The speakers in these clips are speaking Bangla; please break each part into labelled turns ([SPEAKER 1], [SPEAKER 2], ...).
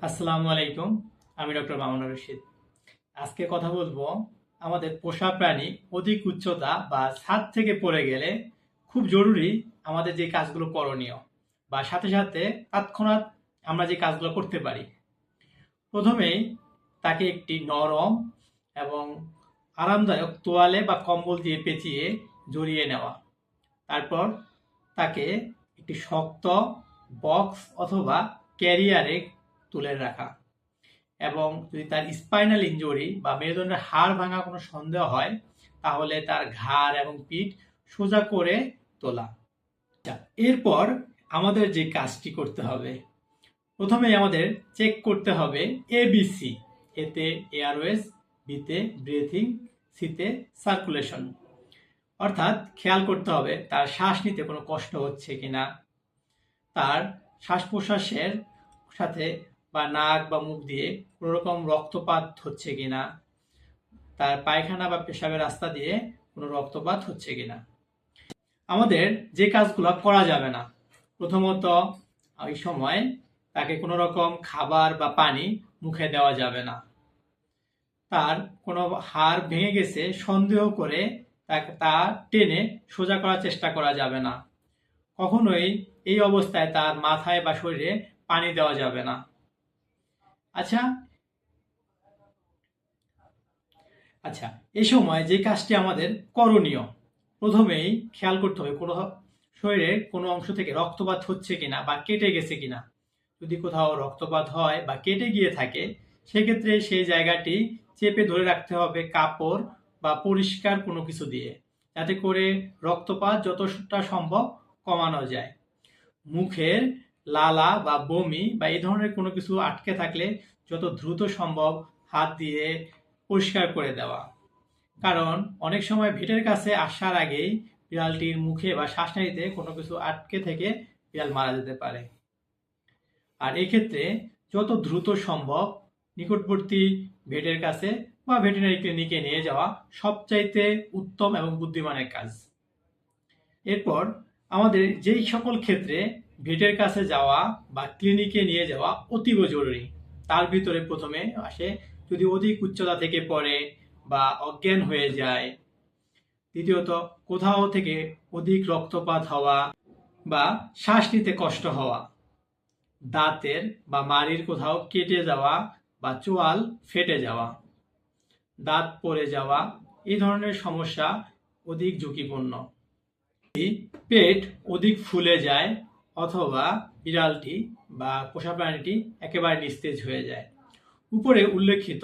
[SPEAKER 1] আসসালামু আলাইকুম। আমি ডক্টর মামুনুর রশিদ। আজকে কথা বলবো আমাদের পোষা প্রাণী অধিক উচ্চতা বা ছাদ থেকে পড়ে গেলে খুব জরুরি আমাদের যে কাজগুলো করণীয় বা সাথে সাথে তৎক্ষণাৎ আমরা যে কাজগুলো করতে পারি। প্রথমেই তাকে একটি নরম এবং আরামদায়ক তোয়ালে বা কম্বল দিয়ে পেঁচিয়ে জড়িয়ে নেওয়া। তারপর তাকে একটি শক্ত বক্স অথবা ক্যারিয়ারে তুলে রাখা এবং যদি তার স্পাইনাল ইনজুরি বা মেরুদণ্ডের হাড় ভাঙা কোনো সন্দেহ হয় তাহলে তার ঘাড় এবং পিঠ সোজা করে তোলা। এরপর আমাদের যে কাজটি করতে হবে, প্রথমেই আমাদের চেক করতে হবে এবিসি। এতে এয়ারওয়েজ, বিতে ব্রিথিং, সিতে সার্কুলেশন। অর্থাৎ খেয়াল করতে হবে তার শ্বাস নিতে কোনো কষ্ট হচ্ছে কিনা, তার শ্বাস প্রশ্বাসের সাথে বা নাক বা মুখ দিয়ে কোনো রকম রক্তপাত হচ্ছে কিনা, তার পায়খানা বা পেশাবের রাস্তা দিয়ে কোনো রক্তপাত হচ্ছে কিনা। আমাদের যে কাজগুলো করা যাবে না, প্রথমত ওই সময় তাকে কোনো রকম খাবার বা পানি মুখে দেওয়া যাবে না। তার কোনো হাড় ভেঙে গেছে সন্দেহ করে তাকে তা টেনে সোজা করার চেষ্টা করা যাবে না। কখনোই এই অবস্থায় তার মাথায় বা শরীরে পানি দেওয়া যাবে না। আচ্ছা আচ্ছা এই সময় যে কাজটি আমাদের করণীয়, প্রথমেই খেয়াল করতে হবে কোনো শরীরের কোনো অংশ থেকে রক্তপাত হচ্ছে কিনা বা কেটে গেছে কিনা। যদি কোথাও রক্তপাত হয় বা কেটে গিয়ে থাকে সেক্ষেত্রে সেই জায়গাটি চেপে ধরে রাখতে হবে কাপড় বা পরিষ্কার কোনো কিছু দিয়ে, যাতে করে রক্তপাত যতটা সম্ভব কমানো যায়। মুখের লালা বা বমি বা এই ধরনের কোনো কিছু আটকে থাকলে যত দ্রুত সম্ভব হাত দিয়ে পরিষ্কার করে দেওয়া। কারণ অনেক সময় ভেটের কাছে আসার আগেই বিড়ালটির মুখে বা শ্বাসনালীতে কোনো কিছু আটকে থেকে বিড়াল মারা যেতে পারে। আর এক্ষেত্রে যত দ্রুত সম্ভব নিকটবর্তী ভেটের কাছে বা ভেটেরিনারি ক্লিনিকে নিয়ে যাওয়া সবচাইতে উত্তম এবং বুদ্ধিমানের কাজ। এরপর আমাদের যেই সকল ক্ষেত্রে ভেটের কাছে যাওয়া বা ক্লিনিকে নিয়ে যাওয়া অতীব জরুরি, তার ভিতরে প্রথমে আসে যদি অধিক উচ্চতা থেকে পড়ে বা অজ্ঞান হয়ে যায়। দ্বিতীয়ত কোথাও থেকে অধিক রক্তপাত হওয়া বা শ্বাস নিতে কষ্ট হওয়া, দাঁতের বা মাড়ির কোথাও কেটে যাওয়া বা চোয়াল ফেটে যাওয়া, দাঁত পড়ে যাওয়া, এই ধরনের সমস্যা অধিক ঝুঁকিপূর্ণ। পেট অধিক ফুলে যায় অথবা বিড়ালটি বা পোষা প্রাণীটি একেবারে নিস্তেজ হয়ে যায়। উপরে উল্লেখিত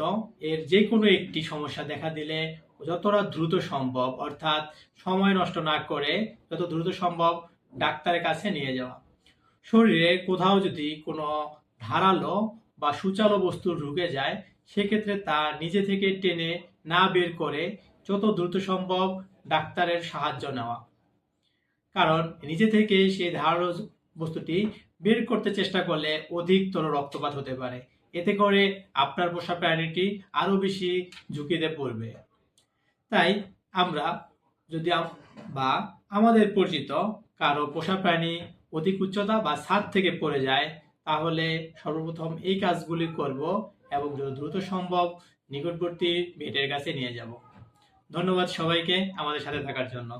[SPEAKER 1] এর যে কোনো একটি সমস্যা দেখা দিলে যতটা দ্রুত সম্ভব, অর্থাৎ সময় নষ্ট না করে যত দ্রুত সম্ভব ডাক্তারের কাছে নিয়ে যাওয়া। শরীরে কোথাও যদি কোনো ধারালো বা সূচালো বস্তু ঢুকে যায় সেক্ষেত্রে তা নিজে থেকে টেনে না বের করে যত দ্রুত সম্ভব ডাক্তারের সাহায্য নেওয়া। কারণ নিজে থেকে সেই ধারালো বস্তুটি বের করতে চেষ্টা করলে অধিকতর রক্তপাত হতে পারে। এতে করে আপনার পোষা প্রাণীটি আরো বেশি ঝুঁকিতে পড়বে। তাই আমরা যদি বা আমাদের পরিচিত কারো পোষা প্রাণী অধিক উচ্চতা বা ছাদ থেকে পড়ে যায় তাহলে সর্বপ্রথম এই কাজগুলি করব এবং যত দ্রুত সম্ভব নিকটবর্তী ভেটের কাছে নিয়ে যাব। ধন্যবাদ সবাইকে আমাদের সাথে থাকার জন্য।